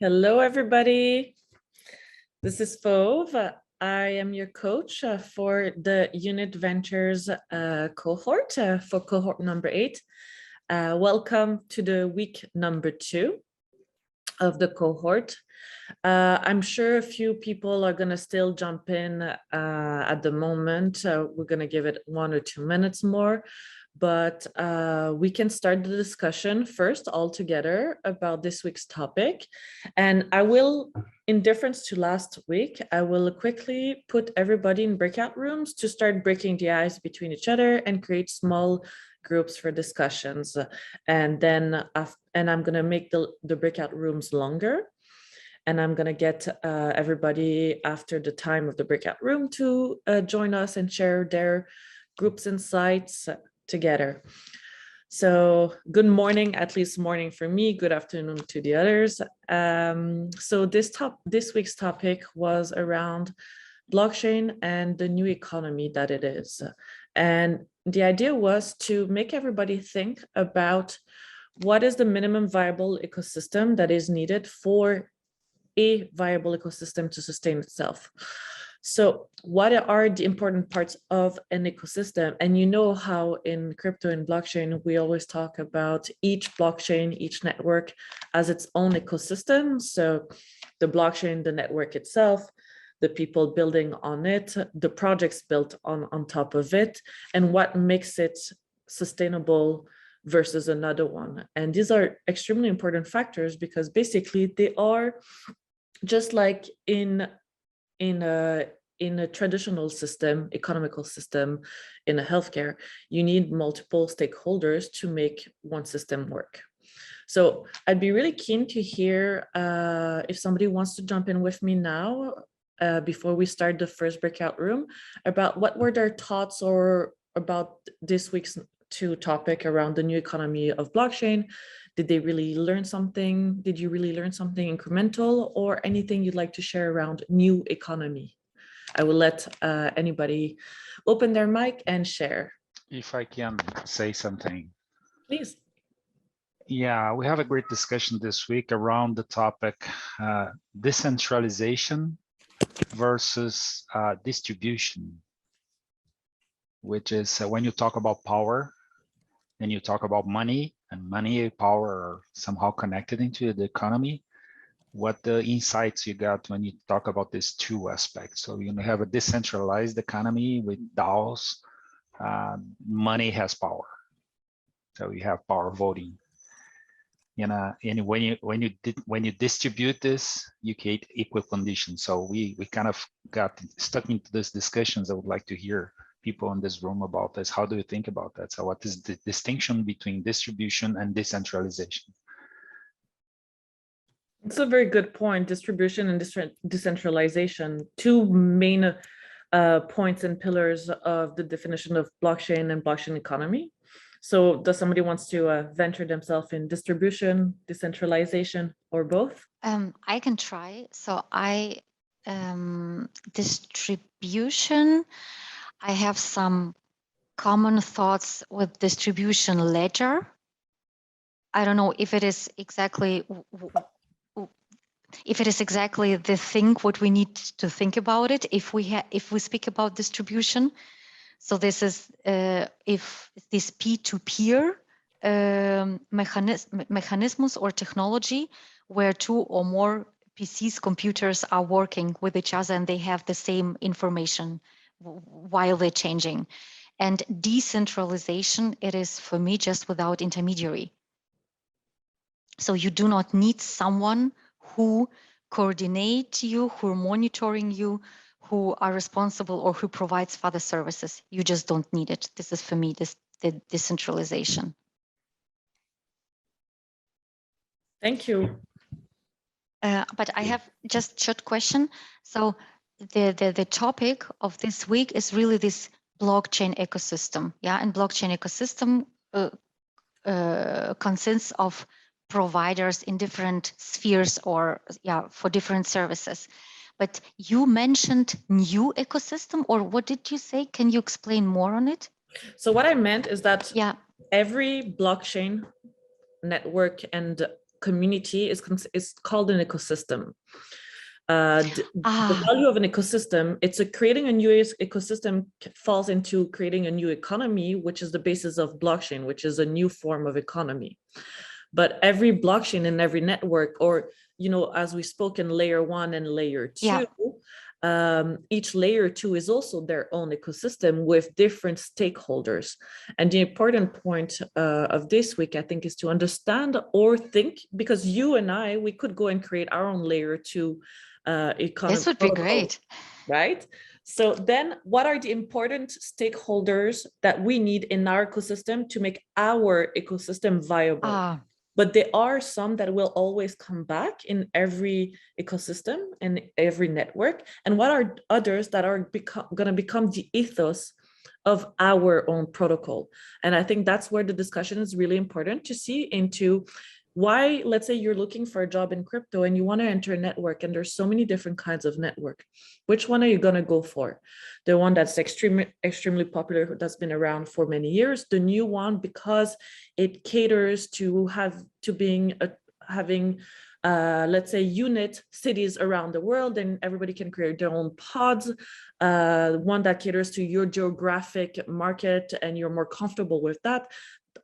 Hello, everybody. This is Fauve. I am your coach for the Unit Ventures cohort, for cohort number 8. Welcome to the week number 2 of the cohort. I'm sure a few people are going to still jump in at the moment. We're going to give it 1 or 2 minutes more. But we can start the discussion first all together about this week's topic. And I will, in difference to last week, I will quickly put everybody in breakout rooms to start breaking the ice between each other and create small groups for discussions. And then I'm going to make the breakout rooms longer. And I'm going to get everybody after the time of the breakout room to join us and share their group's insights together. So good morning, at least morning for me, good afternoon to the others. So this week's topic was around blockchain and the new economy that it is. And the idea was to make everybody think about what is the minimum viable ecosystem that is needed for a viable ecosystem to sustain itself. So what are the important parts of an ecosystem? And you know how in crypto and blockchain, we always talk about each blockchain, each network as its own ecosystem. So the blockchain, the network itself, the people building on it, the projects built on top of it, and what makes it sustainable versus another one. And these are extremely important factors because basically they are just like in a traditional system, economical system, in a healthcare, you need multiple stakeholders to make one system work. So I'd be really keen to hear if somebody wants to jump in with me now, before we start the first breakout room, about what were their thoughts or about this week's topic around the new economy of blockchain. Did they really learn something? Did you really learn something incremental or anything you'd like to share around new economy? I will let anybody open their mic and share. If I can say something. Please. Yeah, we have a great discussion this week around the topic decentralization versus distribution, which is when you talk about power and you talk about money, and money and power are somehow connected into the economy, what the insights you got when you talk about these two aspects. So you have a decentralized economy with DAOs, money has power. So you have power voting. And when you distribute this, you create equal conditions. So we kind of got stuck into these discussions. I would like to hear people in this room about this. How do you think about that? So what is the distinction between distribution and decentralization? It's a very good point. Distribution and decentralization, two main points and pillars of the definition of blockchain and blockchain economy. So does somebody wants to venture themselves in distribution, decentralization, or both? I can try. So distribution, I have some common thoughts with distribution ledger. I don't know if it is exactly the thing what we need to think about it if we speak about distribution. So this is if this peer-to-peer mechanisms or technology where 2 or more PCs, computers are working with each other and they have the same information while they're changing. And decentralization, it is for me just without intermediary. So you do not need someone who coordinates you, who are monitoring you, who are responsible or who provides further services. You just don't need it. This is for me, the decentralization. Thank you. But I have just a short question. So the topic of this week is really this blockchain ecosystem. Yeah, and blockchain ecosystem consists of providers in different spheres or for different services. But you mentioned new ecosystem, or what did you say? Can you explain more on it? So what I meant is that every blockchain network and community is called an ecosystem. The value of an ecosystem, creating a new ecosystem falls into creating a new economy, which is the basis of blockchain, which is a new form of economy. But every blockchain and every network, or, you know, as we spoke in layer 1 and layer 2, each layer 2 is also their own ecosystem with different stakeholders. And the important point of this week, I think, is to understand or think, because you and I, we could go and create our own layer 2 economy. This would be great. Right? So then what are the important stakeholders that we need in our ecosystem to make our ecosystem viable? But there are some that will always come back in every ecosystem and every network. And what are others that are going to become the ethos of our own protocol? And I think that's where the discussion is really important to see into why, let's say you're looking for a job in crypto and you want to enter a network, and there's so many different kinds of network. Which one are you going to go for? The one that's extremely popular, that's been around for many years, the new one because it caters to having let's say unit cities around the world, and everybody can create their own pods, one that caters to your geographic market and you're more comfortable with that.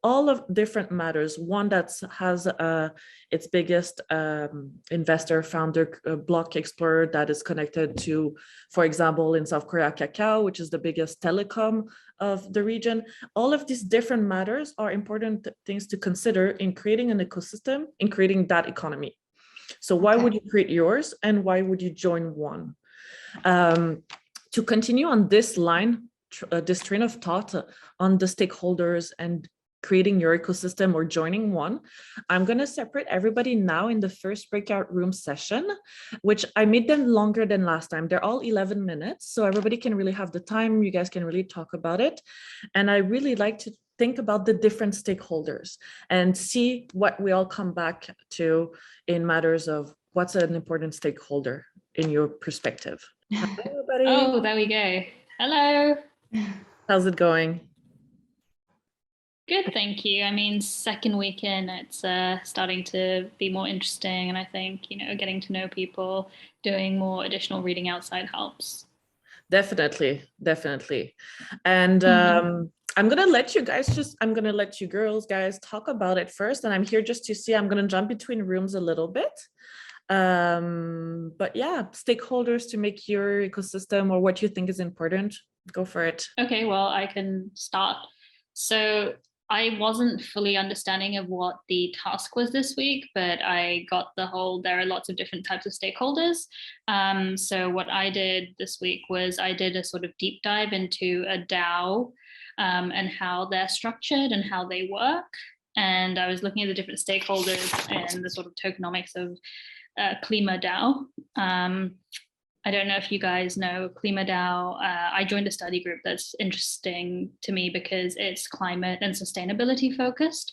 All of different matters. One that has its biggest investor founder block explorer that is connected to, for example, in South Korea, Kakao, which is the biggest telecom of the region. All of these different matters are important things to consider in creating an ecosystem, in creating that economy. So why would you create yours, and why would you join one? To continue on this line, this train of thought on the stakeholders and creating your ecosystem or joining one, I'm going to separate everybody now in the first breakout room session, which I made them longer than last time. They're all 11 minutes, so everybody can really have the time. You guys can really talk about it. And I really like to think about the different stakeholders and see what we all come back to in matters of what's an important stakeholder in your perspective. Hi, everybody. Oh, there we go. Hello. How's it going? Good, thank you. I mean, second weekend, it's starting to be more interesting. And I think, you know, getting to know people, doing more additional reading outside helps. Definitely, definitely. And I'm going to let you guys I'm going to let you guys talk about it first. And I'm here just to see, I'm going to jump between rooms a little bit. But yeah, stakeholders to make your ecosystem or what you think is important. Go for it. Okay, well, I can start. So I wasn't fully understanding of what the task was this week, but I got the whole, there are lots of different types of stakeholders. So what I did this week was I did a sort of deep dive into a DAO and how they're structured and how they work. And I was looking at the different stakeholders and the sort of tokenomics of Klima DAO. I don't know if you guys know Klima DAO. I joined a study group that's interesting to me because it's climate and sustainability focused.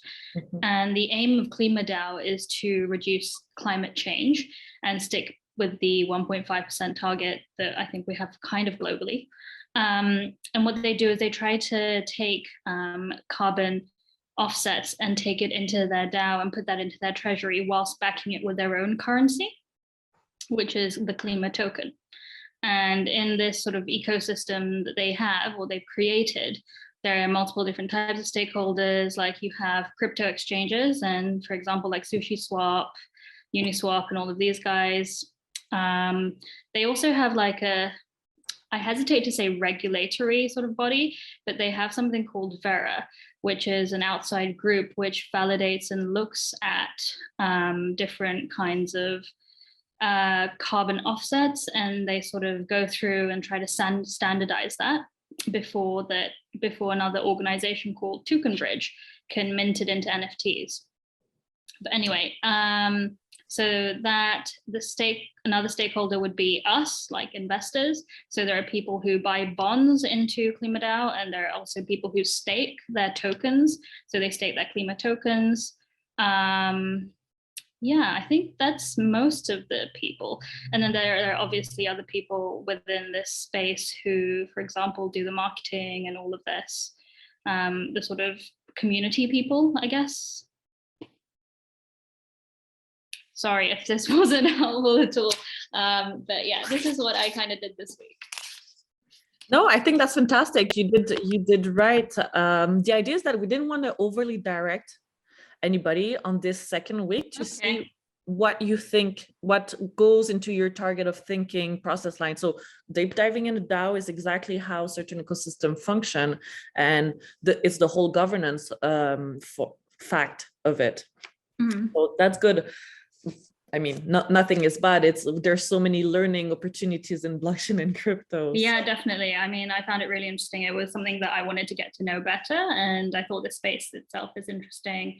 And the aim of Klima DAO is to reduce climate change and stick with the 1.5% target that I think we have kind of globally. And what they do is they try to take carbon offsets and take it into their DAO and put that into their treasury whilst backing it with their own currency, which is the Klima token. And in this sort of ecosystem that they have or they've created, there are multiple different types of stakeholders. Like you have crypto exchanges, and for example, like SushiSwap, Uniswap, and all of these guys. They also have like I hesitate to say regulatory sort of body, but they have something called Vera, which is an outside group which validates and looks at different kinds of carbon offsets, and they sort of go through and try to standardize that before another organization called Token Bridge can mint it into NFTs. But anyway, so that another stakeholder would be us, like investors. So there are people who buy bonds into Klima DAO, and there are also people who stake their tokens. So they stake their Klima tokens. Yeah, I think that's most of the people. And then there are obviously other people within this space who, for example, do the marketing and all of this, the sort of community people, I guess. Sorry if this wasn't helpful at all. But yeah, this is what I kind of did this week. No, I think that's fantastic. You did right. The idea is that we didn't want to overly direct anybody on this second week to see what you think, what goes into your target of thinking process line. So deep diving into DAO is exactly how certain ecosystem function, and it's the whole governance fact of it. So that's good. I mean, nothing is bad. There's so many learning opportunities in blockchain and crypto. Yeah, definitely. I mean, I found it really interesting. It was something that I wanted to get to know better, and I thought the space itself is interesting.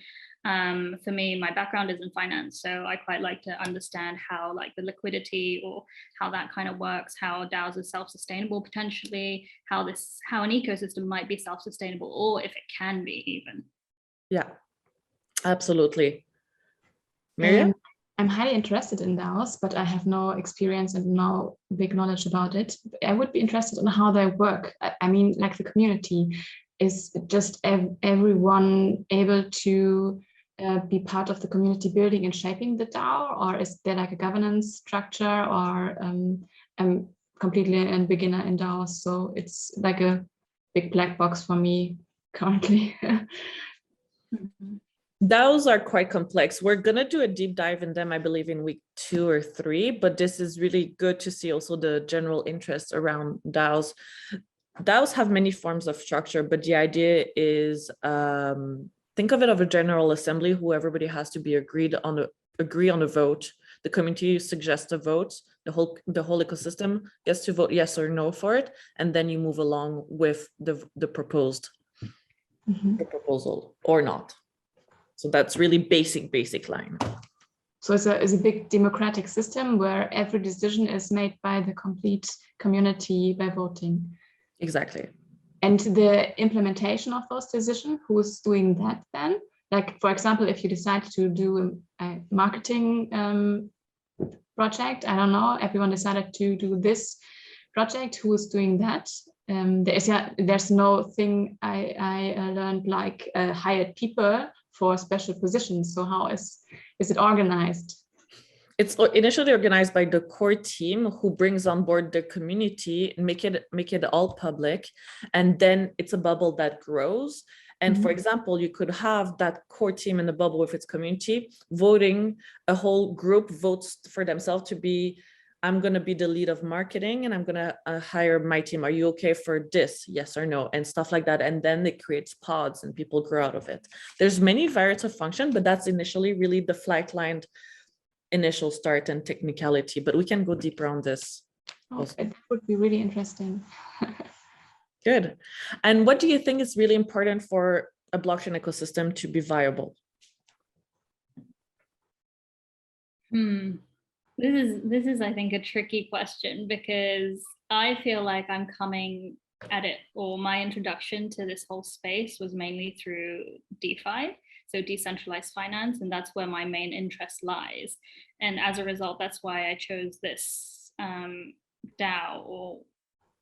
For me, my background is in finance, so I quite like to understand how like the liquidity or how that kind of works, how DAOs are self-sustainable potentially, how an ecosystem might be self-sustainable, or if it can be even. Yeah, absolutely. Miriam? I'm highly interested in DAOs, but I have no experience and no big knowledge about it. I would be interested in how they work. I mean, like the community, is just everyone able to be part of the community building and shaping the DAO, or is there like a governance structure, or I'm completely a beginner in DAOs, so it's like a big black box for me currently. DAOs are quite complex. We're going to do a deep dive in them, I believe, in week 2 or 3, but this is really good to see also the general interest around DAOs. DAOs have many forms of structure, but the idea is, think of it of a general assembly who everybody has to be agree on a vote. The community suggests a vote, the whole ecosystem gets to vote yes or no for it, and then you move along with the proposed the proposal or not. So that's really basic line. So it's a big democratic system where every decision is made by the complete community by voting. Exactly. And the implementation of those decisions, who's doing that then? Like, for example, if you decide to do a marketing project, I don't know, everyone decided to do this project, who is doing that? There's no thing I learned like hired people for special positions. So how is it organized? It's initially organized by the core team who brings on board the community and make it all public. And then it's a bubble that grows. And for example, you could have that core team in the bubble with its community voting, a whole group votes for themselves to be, I'm going to be the lead of marketing and I'm going to hire my team. Are you okay for this? Yes or no? And stuff like that. And then it creates pods and people grow out of it. There's many variants of function, but that's initially really the flight line initial start and technicality, but we can go deeper on this. Okay, that would be really interesting. Good. And what do you think is really important for a blockchain ecosystem to be viable? This is, I think, a tricky question, because I feel like I'm coming at it, or my introduction to this whole space was mainly through DeFi, so decentralized finance, and that's where my main interest lies. And as a result, that's why I chose this DAO, or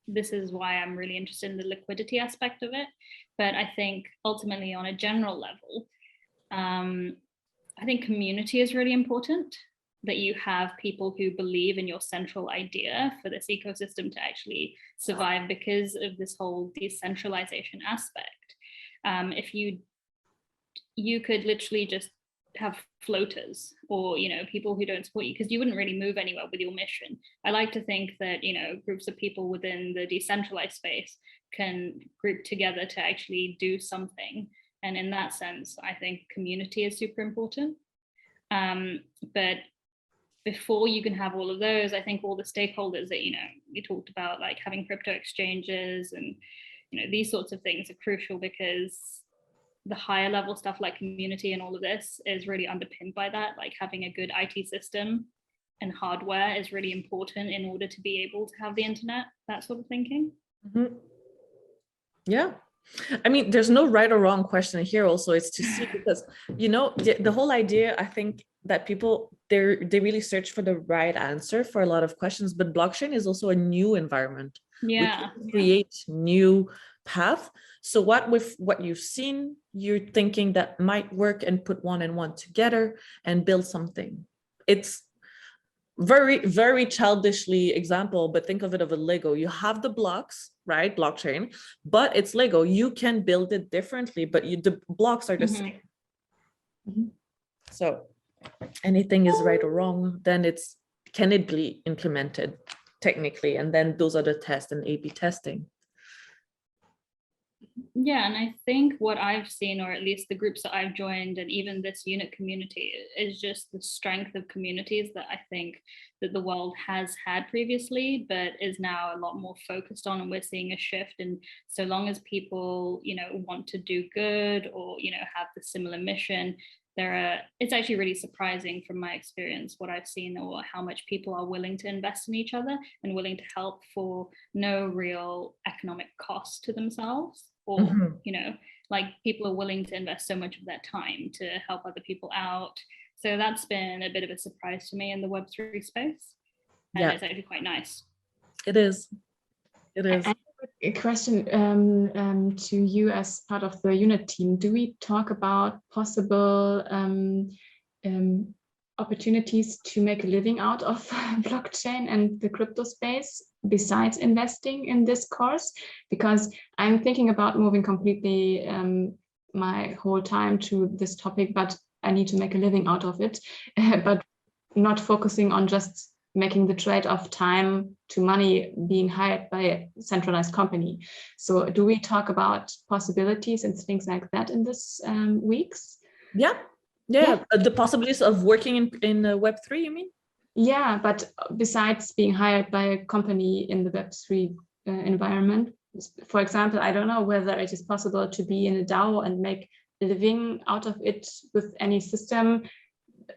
this is why I'm really interested in the liquidity aspect of it. But I think ultimately on a general level, I think community is really important, that you have people who believe in your central idea for this ecosystem to actually survive because of this whole decentralization aspect. If you could literally just have floaters, or people who don't support you, because you wouldn't really move anywhere with your mission. I like to think that groups of people within the decentralized space can group together to actually do something, and in that sense I think community is super important. But before you can have all of those, I think all the stakeholders that we talked about, like having crypto exchanges and these sorts of things, are crucial, because the higher level stuff like community and all of this is really underpinned by that. Like having a good IT system and hardware is really important in order to be able to have the internet, that sort of thinking. Yeah. I mean, there's no right or wrong question here. Also, it's to see, because the whole idea, I think, that people they really search for the right answer for a lot of questions, but blockchain is also a new environment. Yeah, we create new path. So with what you've seen, you're thinking that might work, and put one and one together and build something it's very, very childishly example, but think of it of a Lego. You have the blocks, right? Blockchain, but it's Lego. You can build it differently, but the blocks are the same. So anything is right or wrong, then can it be implemented technically? And then those are the tests and A/B testing. Yeah, and I think what I've seen, or at least the groups that I've joined, and even this unit community, is just the strength of communities that I think that the world has had previously, but is now a lot more focused on. And we're seeing a shift. And so long as people, want to do good, or, have the similar mission, it's actually really surprising from my experience what I've seen, or how much people are willing to invest in each other and willing to help for no real economic cost to themselves. Or, like people are willing to invest so much of their time to help other people out. So that's been a bit of a surprise to me in the Web3 space. And it's actually quite nice. It is. It is. A question to you as part of the unit team. Do we talk about possible opportunities to make a living out of blockchain and the crypto space besides investing in this course? Because I'm thinking about moving completely my whole time to this topic, but I need to make a living out of it, but not focusing on just making the trade of time to money being hired by a centralized company. So do we talk about possibilities and things like that in this weeks? Yeah. The possibilities of working in Web3, you mean? Yeah, but besides being hired by a company in the Web3 environment, for example, I don't know whether it is possible to be in a DAO and make a living out of it with any system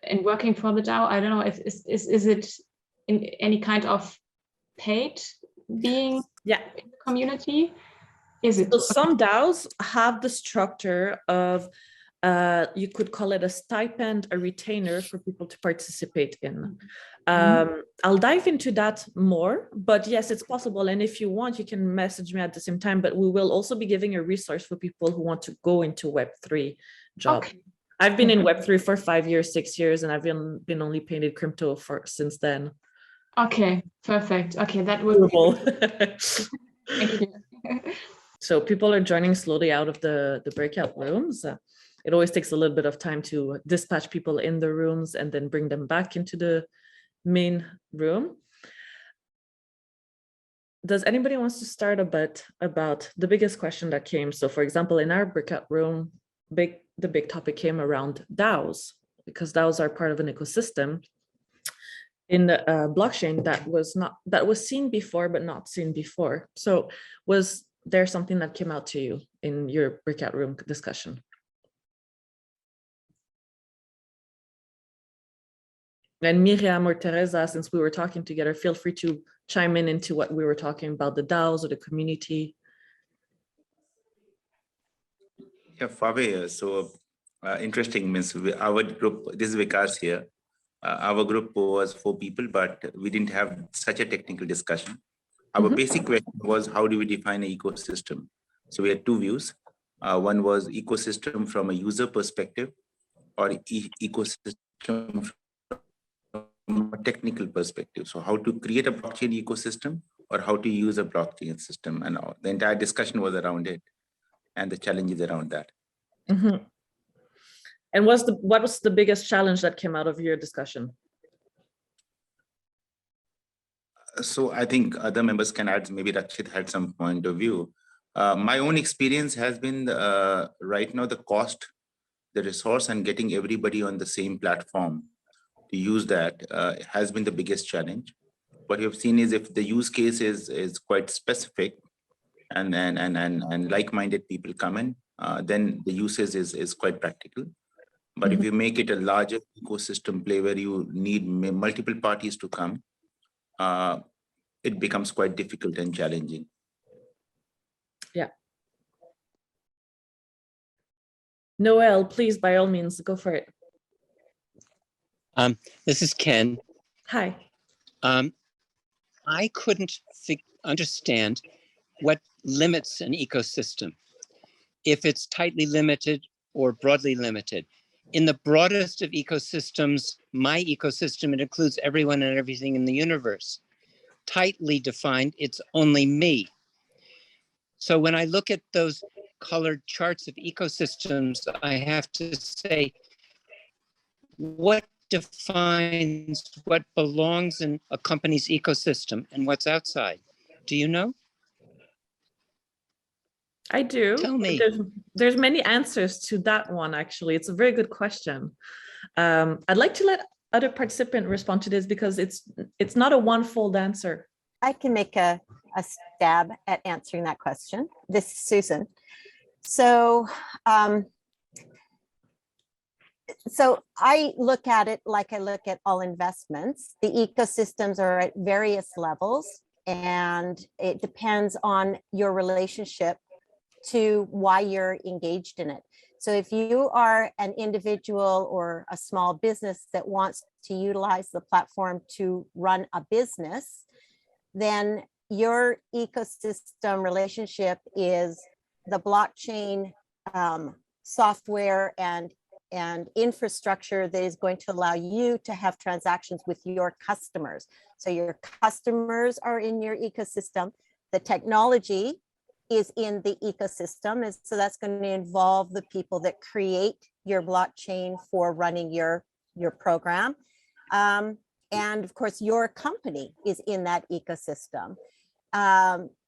and working for the DAO. I don't know if is it in any kind of paid being in the community? Is it? So some DAOs have the structure of you could call it a stipend, a retainer for people to participate in. I'll dive into that more, but yes, it's possible. And if you want, you can message me at the same time, but we will also be giving a resource for people who want to go into Web3 job. Okay. I've been in Web3 for 5 years, 6 years, and I've been only painted crypto since then. Okay, perfect. Okay, that would be Thank you. So people are joining slowly out of the breakout rooms. It always takes a little bit of time to dispatch people in the rooms and then bring them back into the main room. Does anybody wants to start a bit about the biggest question that came? So for example, in our breakout room, the big topic came around DAOs, because DAOs are part of an ecosystem in the blockchain that was seen before, but not seen before. So was there something that came out to you in your breakout room discussion? And Miriam or Teresa, since we were talking together, feel free to chime in into what we were talking about, the DAOs or the community. Yeah, Fauve, so interesting. Means our group, this is Vikas here. Our group was 4 people, but we didn't have such a technical discussion. Our basic question was, how do we define an ecosystem? So we had 2 views. One was ecosystem from a user perspective, or ecosystem from a technical perspective. So how to create a blockchain ecosystem, or how to use a blockchain system, and all. The entire discussion was around it and the challenges around that. And what was the biggest challenge that came out of your discussion? So I think other members can add, maybe Rakshit had some point of view. My own experience has been right now the cost, the resource, and getting everybody on the same platform to use that has been the biggest challenge. What you've seen is if the use case is quite specific and like-minded people come in, then the usage is quite practical. But if you make it a larger ecosystem play where you need multiple parties to come, it becomes quite difficult and challenging. Yeah. Noel, please, by all means, go for it. This is Ken. Hi. I couldn't understand what limits an ecosystem, if it's tightly limited or broadly limited. in the broadest of ecosystems, my ecosystem, it includes everyone and everything in the universe. Tightly defined, it's only me. So when I look at those colored charts of ecosystems, I have to say, what defines what belongs in a company's ecosystem and what's outside? Do you know? I do. Tell me. There's many answers to that one, actually. It's a very good question. I'd like to let other participants respond to this because it's not a one-fold answer. I can make a stab at answering that question. This is Susan. So, so I look at it like I look at all investments. The ecosystems are at various levels, and it depends on your relationship to why you're engaged in it. So if you are an individual or a small business that wants to utilize the platform to run a business, then your ecosystem relationship is the blockchain software and infrastructure that is going to allow you to have transactions with your customers. So your customers are in your ecosystem. The technology is in the ecosystem. And so that's going to involve the people that create your blockchain for running your program. And of course, your company is in that ecosystem.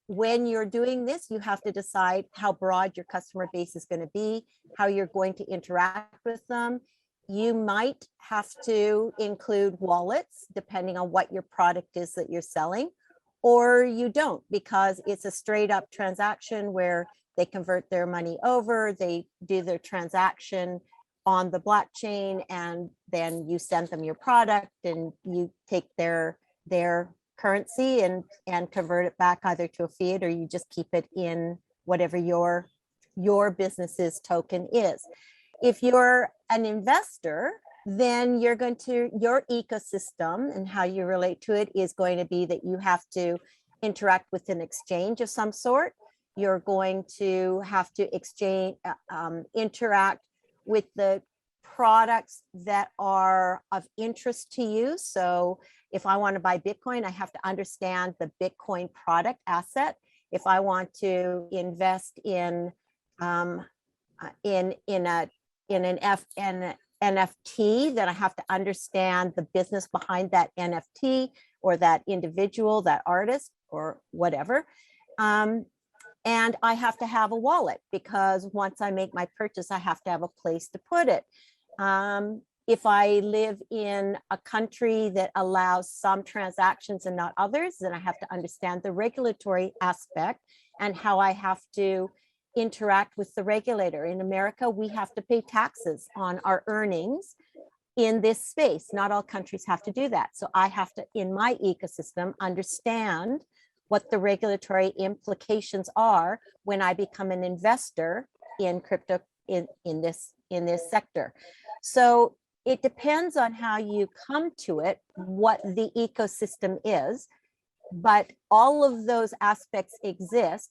When you're doing this, you have to decide how broad your customer base is going to be, how you're going to interact with them. You might have to include wallets, depending on what your product is that you're selling, or you don't, because it's a straight up transaction where they convert their money over, they do their transaction on the blockchain, and then you send them your product and you take their currency and convert it back either to a fiat, or you just keep it in whatever your business's token is. If you're an investor, then your ecosystem and how you relate to it is going to be that you have to interact with an exchange of some sort. You're going to have to interact with the products that are of interest to you. So if I want to buy Bitcoin, I have to understand the Bitcoin product asset. If I want to invest in an NFT, then I have to understand the business behind that NFT or that individual, that artist or whatever. And I have to have a wallet, because once I make my purchase, I have to have a place to put it. If I live in a country that allows some transactions and not others, then I have to understand the regulatory aspect and how I have to interact with the regulator. In America, we have to pay taxes on our earnings in this space. Not all countries have to do that. So I have to, in my ecosystem, understand what the regulatory implications are when I become an investor in crypto in this sector. So it depends on how you come to it, what the ecosystem is, but all of those aspects exist.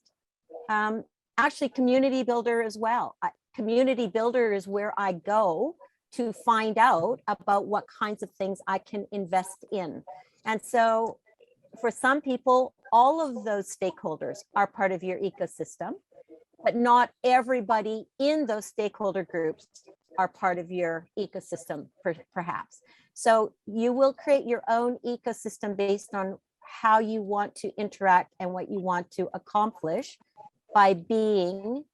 Actually, community builder as well. Community builder is where I go to find out about what kinds of things I can invest in. And so for some people, all of those stakeholders are part of your ecosystem, but not everybody in those stakeholder groups are part of your ecosystem, perhaps. So you will create your own ecosystem based on how you want to interact and what you want to accomplish by being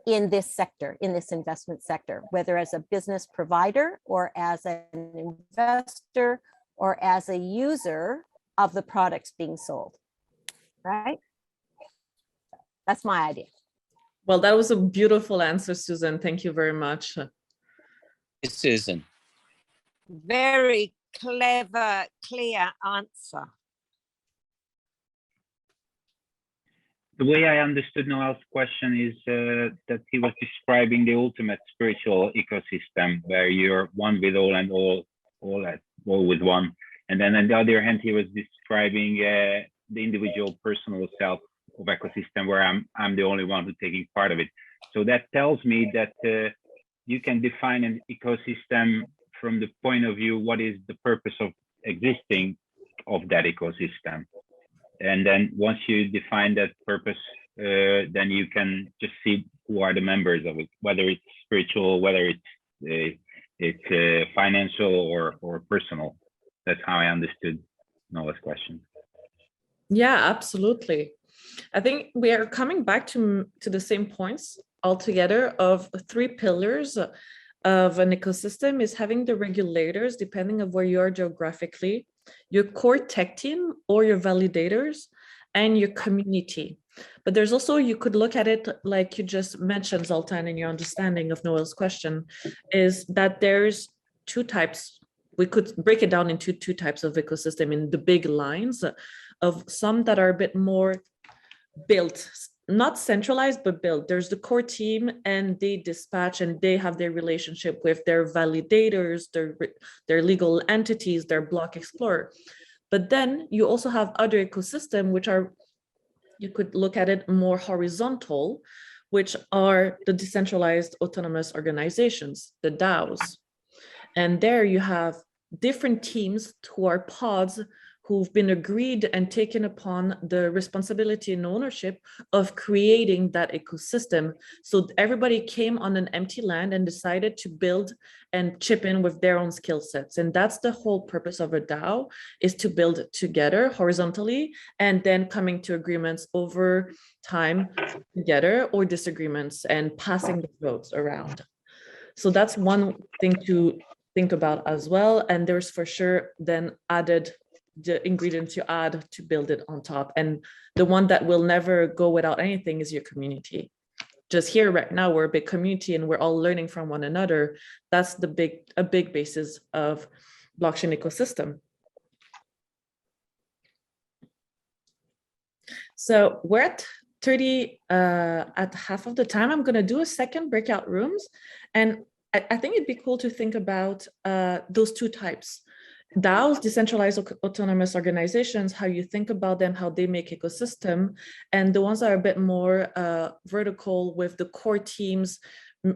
in this sector, in this investment sector, whether as a business provider or as an investor or as a user of the products being sold, right? That's my idea. Well, that was a beautiful answer, Susan. Thank you very much. Susan. Very clever, clear answer. The way I understood Noel's question is that he was describing the ultimate spiritual ecosystem where you're one with all and all with one. And then on the other hand, he was describing the individual personal self of ecosystem where I'm the only one who's taking part of it. So that tells me that you can define an ecosystem from the point of view, what is the purpose of existing of that ecosystem? And then once you define that purpose, then you can just see who are the members of it, whether it's spiritual, whether it's financial or personal. That's how I understood Noah's question. Yeah, absolutely. I think we are coming back to the same points altogether of 3 pillars of an ecosystem is having the regulators, depending on where you are geographically, your core tech team or your validators, and your community. But there's also, you could look at it like you just mentioned, Zoltan, in your understanding of Noel's question, is that there's 2 types. We could break it down into 2 types of ecosystem in the big lines of some that are a bit more built, not centralized, but built. There's the core team and they dispatch and they have their relationship with their validators, their legal entities, their block explorer. But then you also have other ecosystem, which are, you could look at it more horizontal, which are the decentralized autonomous organizations, the DAOs. And there you have different teams who are pods who've been agreed and taken upon the responsibility and ownership of creating that ecosystem. So everybody came on an empty land and decided to build and chip in with their own skill sets. And that's the whole purpose of a DAO, is to build together horizontally and then coming to agreements over time together or disagreements and passing the votes around. So that's one thing to think about as well. And there's for sure then added the ingredients you add to build it on top. And the one that will never go without anything is your community. Just here right now, we're a big community and we're all learning from one another. That's a big basis of blockchain ecosystem. So we're at 30, at half of the time. I'm gonna do a second breakout rooms. And I think it'd be cool to think about those 2 types. DAOs, decentralized autonomous organizations, how you think about them, how they make ecosystem, and the ones that are a bit more vertical with the core teams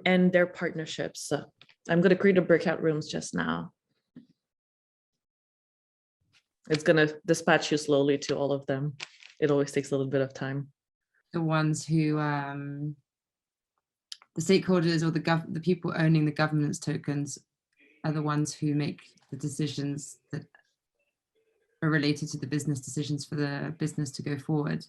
and their partnerships. So I'm going to create a breakout rooms just now. It's going to dispatch you slowly to all of them. It always takes a little bit of time. The ones who, the stakeholders or the people owning the governance tokens are the ones who make the decisions that are related to the business decisions for the business to go forward.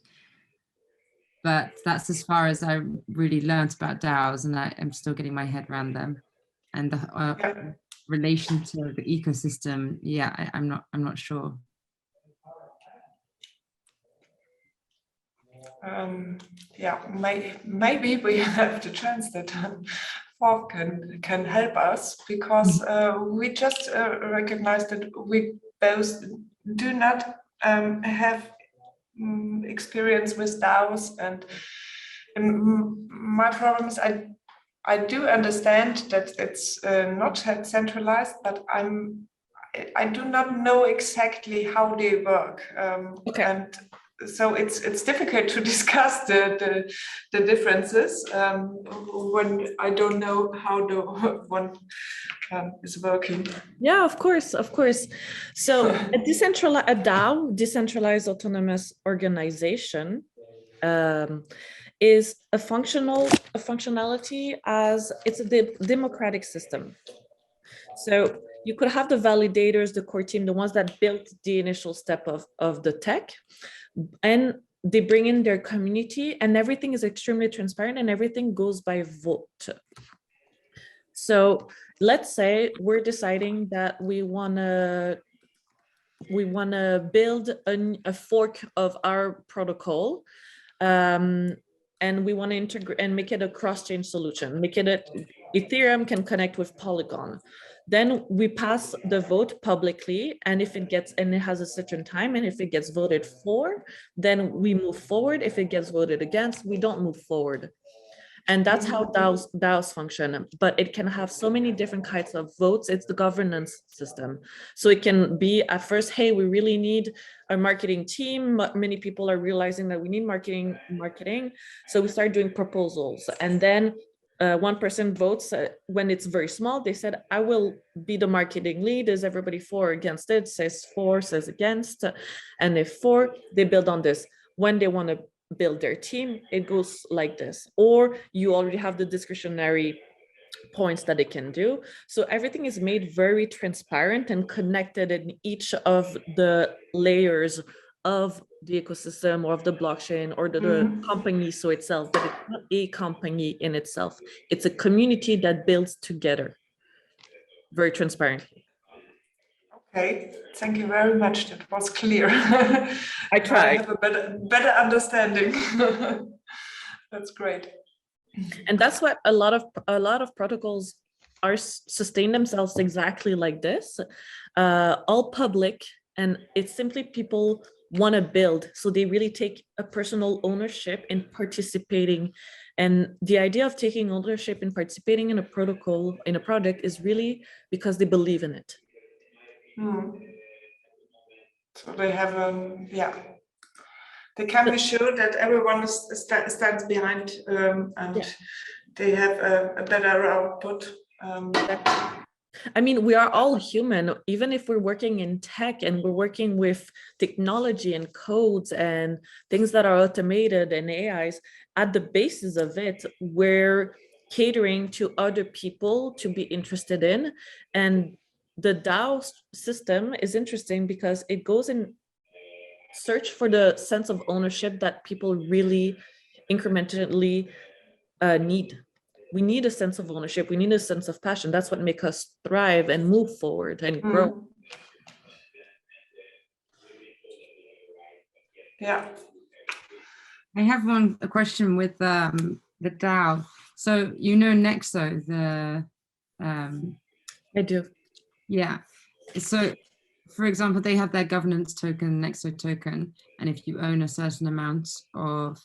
But that's as far as I really learned about DAOs, and I'm still getting my head around them. And the relation to the ecosystem, yeah, I'm not sure. Yeah, maybe we have the chance that Fauve can help us, because we just recognize that we both do not have experience with DAOs, and my problem is I do understand that it's not centralized, but I do not know exactly how they work. Okay. And so it's difficult to discuss the differences when I don't know how the one is working. Yeah, of course. So a DAO, decentralized autonomous organization, is a functionality as it's a democratic system. So you could have the validators, the core team, the ones that built the initial step of the tech, and they bring in their community, and everything is extremely transparent and everything goes by vote. So let's say we're deciding that we wanna build a fork of our protocol, and we want to integrate and make it a cross-chain solution, make it Ethereum can connect with Polygon. Then we pass the vote publicly, and if it gets, and it has a certain time, and if it gets voted for, then we move forward. If it gets voted against, we don't move forward. And that's how DAOs function, but it can have so many different kinds of votes. It's the governance system. So it can be at first, hey, we really need a marketing team. Many people are realizing that we need marketing. So we start doing proposals, and then one person votes when it's very small. They said, I will be the marketing lead. Is everybody for or against it? Says for, says against. And if for, they build on this. When they want to build their team, it goes like this. Or you already have the discretionary points that it can do. So everything is made very transparent and connected in each of the layers of the ecosystem or of the blockchain or the company so itself, but it's not a company in itself. It's a community that builds together very transparently. Okay, thank you very much. That was clear. I tried. I have a better understanding. That's great. And that's what a lot of protocols are sustain themselves exactly like this, all public, and it's simply people want to build, so they really take a personal ownership in participating. And the idea of taking ownership in participating in a protocol, in a project, is really because they believe in it. So they have they can be sure that everyone stands behind and they have a better output. I mean, we are all human, even if we're working in tech and we're working with technology and codes and things that are automated and AIs. At the basis of it, we're catering to other people to be interested in. And the DAO system is interesting because it goes in search for the sense of ownership that people really incrementally need. We need a sense of ownership. We need a sense of passion. That's what makes us thrive and move forward and grow. Yeah. I have a question with the DAO. So you know Nexo, the I do. Yeah. So for example, they have their governance token, Nexo token, and if you own a certain amount of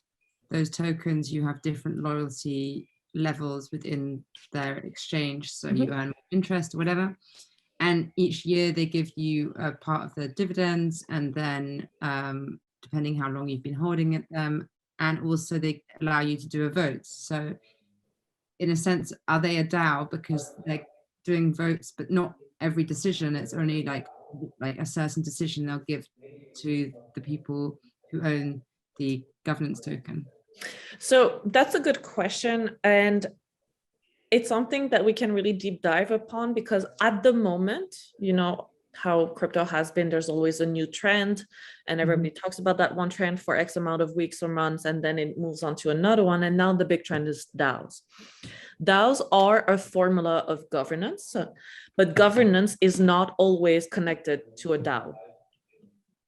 those tokens, you have different loyalty levels within their exchange. So you earn interest or whatever. And each year they give you a part of the dividends, and then depending how long you've been holding it, and also they allow you to do a vote. So in a sense, are they a DAO because they're doing votes, but not every decision? It's only like a certain decision they'll give to the people who own the governance token. So that's a good question. And it's something that we can really deep dive upon, because at the moment, you know, how crypto has been, there's always a new trend and everybody talks about that one trend for X amount of weeks or months, and then it moves on to another one. And now the big trend is DAOs. DAOs are a formula of governance, but governance is not always connected to a DAO.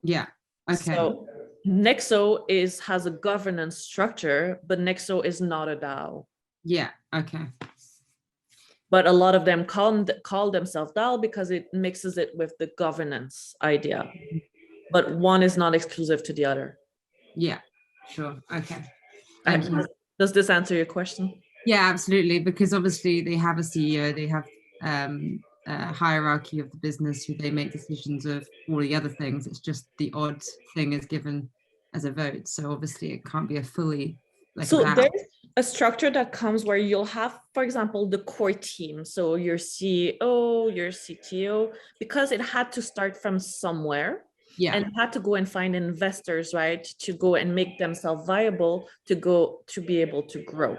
Yeah, okay. So Nexo has a governance structure, but Nexo is not a DAO. Yeah, okay. But a lot of them call themselves DAO because it mixes it with the governance idea. But one is not exclusive to the other. Yeah, sure. Okay. Does this answer your question? Yeah, absolutely. Because obviously they have a CEO, they have a hierarchy of the business who they make decisions of all the other things. It's just the odd thing is given as a vote. So obviously it can't be a fully so there's a structure that comes where you'll have, for example, the core team. So your CEO, your CTO, because it had to start from somewhere. Yeah. And had to go and find investors, right, to go and make themselves viable to be able to grow.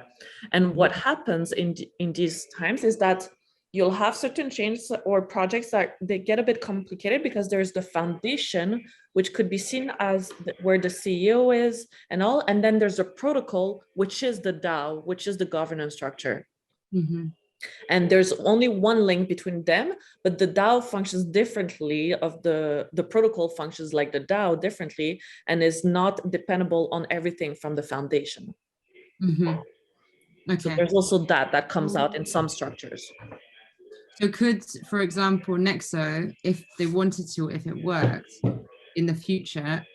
And what happens in these times is that you'll have certain chains or projects that they get a bit complicated because there's the foundation, which could be seen as where the CEO is and all, and then there's a protocol, which is the DAO, which is the governance structure. And there's only one link between them, but the DAO functions differently of the protocol functions like the DAO differently and is not dependable on everything from the foundation. Okay. So there's also that comes out in some structures. So could, for example, Nexo, if they wanted to, if it worked in the future,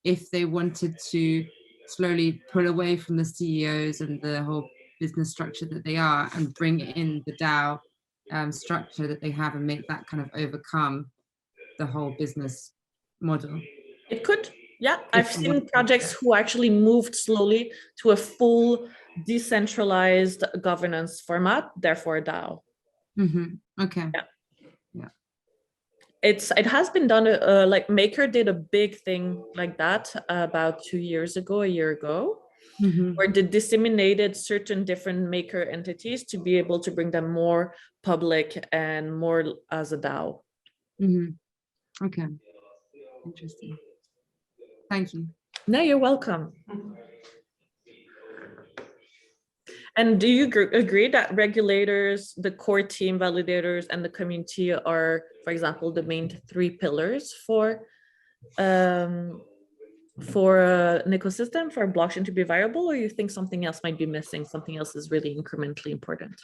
if they wanted to slowly pull away from the CEOs and the whole business structure that they are and bring in the DAO structure that they have and make that kind of overcome the whole business model? It could, yeah. I've seen projects who actually moved slowly to a full decentralized governance format, therefore DAO. Okay. Yeah. It has been done, like Maker did a big thing like that about 2 years ago, a year ago, where they disseminated certain different Maker entities to be able to bring them more public and more as a DAO. Okay. Interesting. Thank you. No, you're welcome. And do you agree that regulators, the core team, validators, and the community are, for example, the main 3 pillars for an ecosystem, for a blockchain to be viable, or you think something else might be missing, something else is really incrementally important?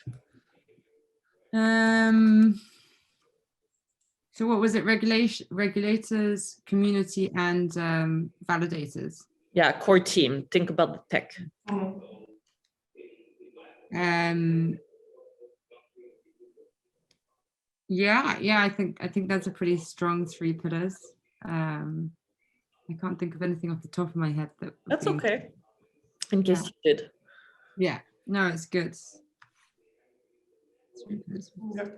So what was it? Regulators, community, and validators. Yeah, core team. Think about the tech. Yeah, I think that's a pretty strong 3 pillars. I can't think of anything off the top of my head that. That's okay. In case you did. Yeah, no, it's good. Yeah,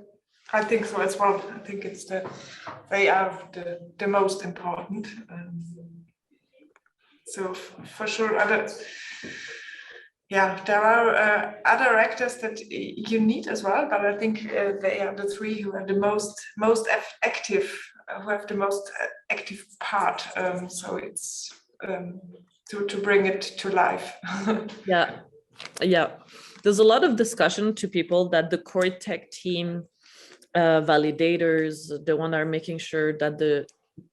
I think so as well. I think it's they are the most important. So for sure, there are other actors that you need as well, but I think they are the 3 who are the most active, who have the most active part. So it's to bring it to life. Yeah. There's a lot of discussion to people that the core tech team, validators, the one that are making sure that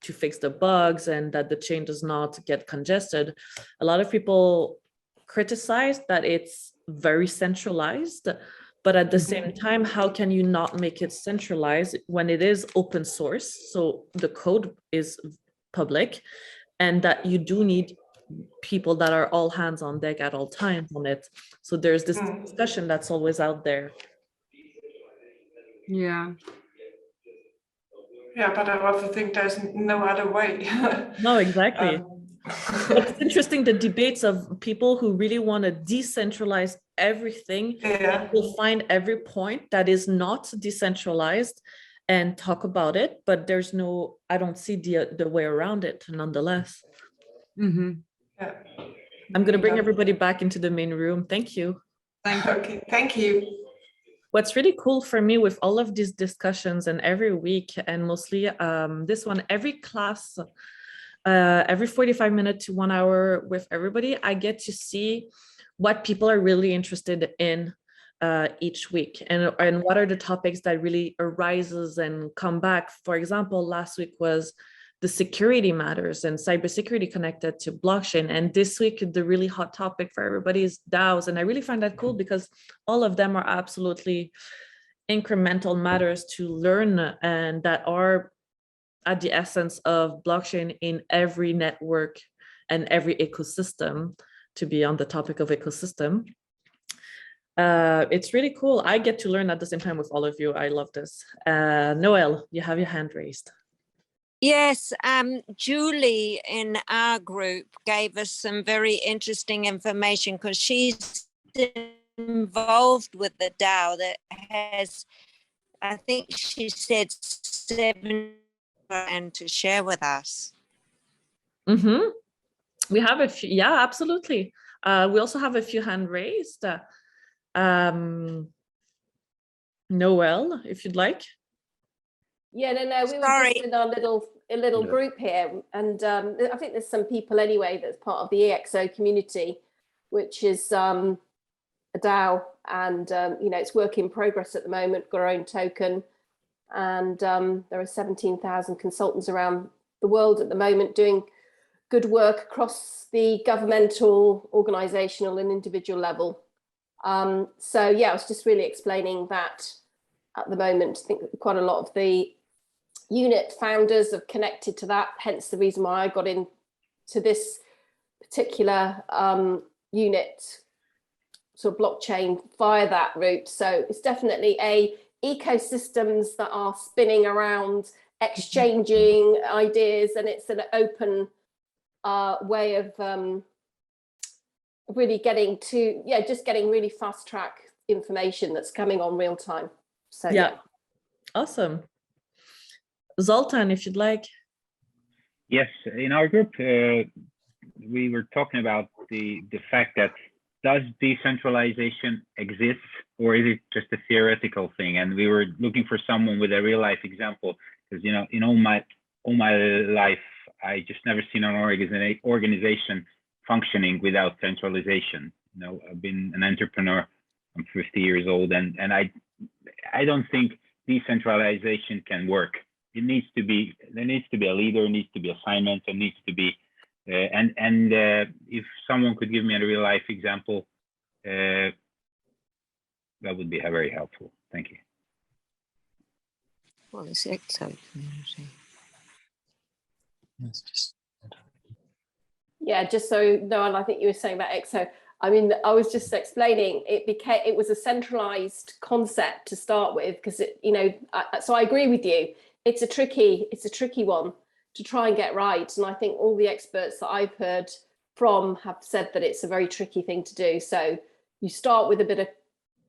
to fix the bugs and that the chain does not get congested. A lot of people criticize that it's very centralized, but at the same time, how can you not make it centralized when it is open source? So the code is public, and that you do need people that are all hands on deck at all times on it. So there's this discussion that's always out there. Yeah, but I also think there's no other way. No, exactly. It's interesting, the debates of people who really want to decentralize everything. Will find every point that is not decentralized and talk about it, but there's no, I don't see the way around it nonetheless. Yeah. I'm going to bring everybody back into the main room. Thank you. Okay, thank you. What's really cool for me with all of these discussions and every week, and mostly this one, every class, every 45 minutes to 1 hour with everybody, I get to see what people are really interested in each week, and what are the topics that really arises and come back. For example, last week was the security matters and cybersecurity connected to blockchain. And this week, the really hot topic for everybody is DAOs. And I really find that cool because all of them are absolutely incremental matters to learn, and that are at the essence of blockchain in every network and every ecosystem, to be on the topic of ecosystem. It's really cool. I get to learn at the same time with all of you. I love this. Noelle, you have your hand raised. Yes, Julie in our group gave us some very interesting information because she's involved with the DAO that has, I think she said 7 and to share with us. We have a few, yeah, absolutely. We also have a few hand raised. Noelle, if you'd like. Yeah, no, we were just in our little group here, and I think there's some people anyway that's part of the EXO community, which is a DAO, and it's work in progress at the moment, got our own token, and there are 17,000 consultants around the world at the moment doing good work across the governmental, organizational, and individual level. So yeah, I was just really explaining that at the moment. I think quite a lot of the unit founders have connected to that, hence the reason why I got into this particular unit sort of blockchain via that route. So it's definitely ecosystems that are spinning around, exchanging ideas, and it's an open way of really getting to, just getting really fast track information that's coming on real time. So yeah. Awesome. Zoltan, if you'd like. Yes, in our group, we were talking about the fact that does decentralization exist, or is it just a theoretical thing? And we were looking for someone with a real life example, because in all my life, I just never seen an organization functioning without centralization. I've been an entrepreneur. I'm 50 years old, and I don't think decentralization can work. There needs to be a leader, needs to be assignment, and needs to be if someone could give me a real life example, that would be very helpful. Thank you. What is EXO community? Yeah, just so Noel, I think you were saying about EXO. I mean, I was just explaining it was a centralized concept to start with, because so I agree with you. It's a tricky one to try and get right. And I think all the experts that I've heard from have said that it's a very tricky thing to do. So you start with a bit of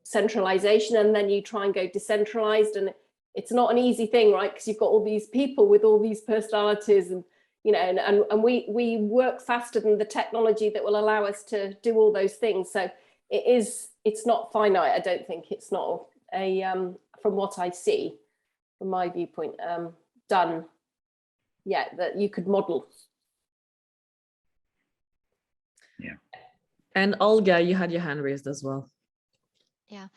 centralization and then you try and go decentralized. And it's not an easy thing, right? Because you've got all these people with all these personalities and, and we work faster than the technology that will allow us to do all those things. So it's not finite. I don't think it's not from what I see, from my viewpoint, done yet that you could model. Yeah. And Olga, you had your hand raised as well. Yeah,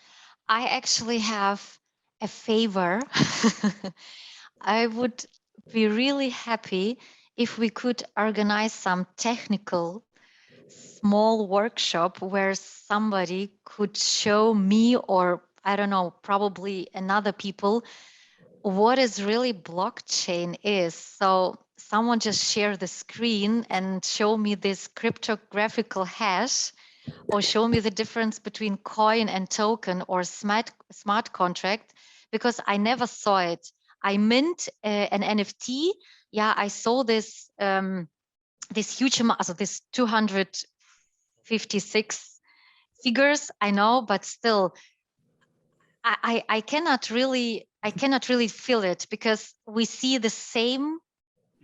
I actually have a favor. I would be really happy if we could organize some technical small workshop where somebody could show me, or I don't know, probably another people, what is really blockchain is. So someone just share the screen and show me this cryptographical hash, or show me the difference between coin and token or smart contract, because I never saw it. I mint an NFT. Yeah, I saw this this huge amount, so this 256 figures, I know, but still, I cannot really feel it, because we see the same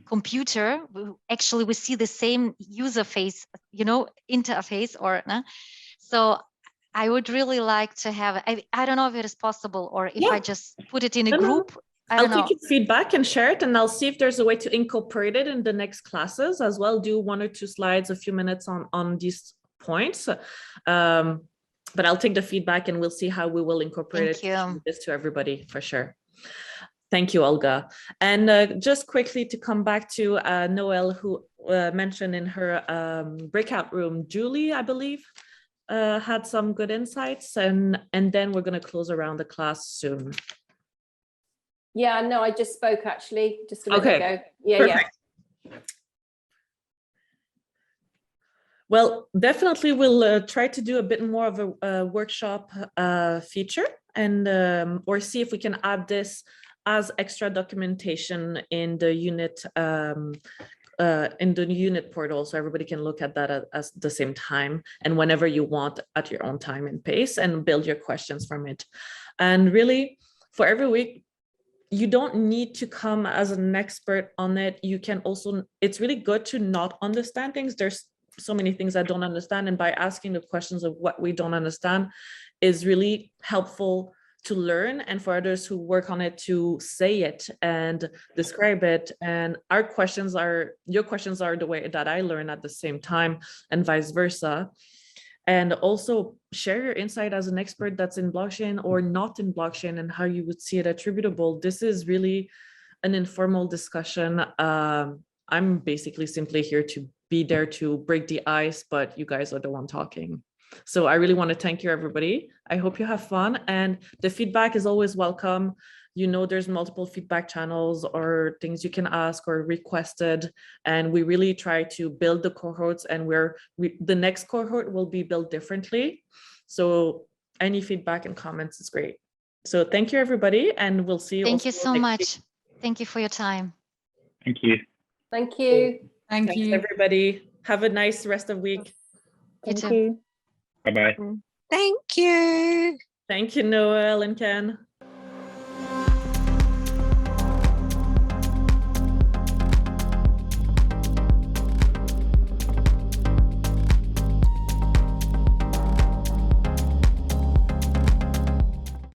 computer. Actually, we see the same user face, interface, or so I would really like to have. I don't know if it is possible, or if I just put it in a group. I'll take your feedback and share it, and I'll see if there's a way to incorporate it in the next classes as well. Do 1 or 2 slides, a few minutes on these points. But I'll take the feedback and we'll see how we will incorporate this to everybody for sure. Thank you, Olga. And just quickly to come back to Noelle, who mentioned in her breakout room, Julie, I believe, had some good insights, and then we're going to close around the class soon. Yeah, no, I just spoke actually just a minute ago. Yeah, perfect. Yeah. Well, definitely we'll try to do a bit more of a workshop feature, and or see if we can add this as extra documentation in the unit portal, so everybody can look at that at the same time and whenever you want at your own time and pace, and build your questions from it. And really, for every week, you don't need to come as an expert on it. You can also, it's really good to not understand things. There's so many things I don't understand, and by asking the questions of what we don't understand is really helpful to learn, and for others who work on it to say it and describe it. And your questions are the way that I learn at the same time, and vice versa. And also share your insight as an expert that's in blockchain or not in blockchain, and how you would see it attributable. This is really an informal discussion. I'm basically simply here to be there to break the ice, but you guys are the one talking. So I really want to thank you, everybody. I hope you have fun, and the feedback is always welcome. You know, there's multiple feedback channels or things you can ask or requested, and we really try to build the cohorts, and the next cohort will be built differently. So any feedback and comments is great. So thank you, everybody, and we'll see you. Thank you so much. Thank you for your time. Thank you. Thank you. Thanks, everybody. Have a nice rest of the week. You Thank too. you. Bye-bye. Thank you. Thank you, Noel and Ken.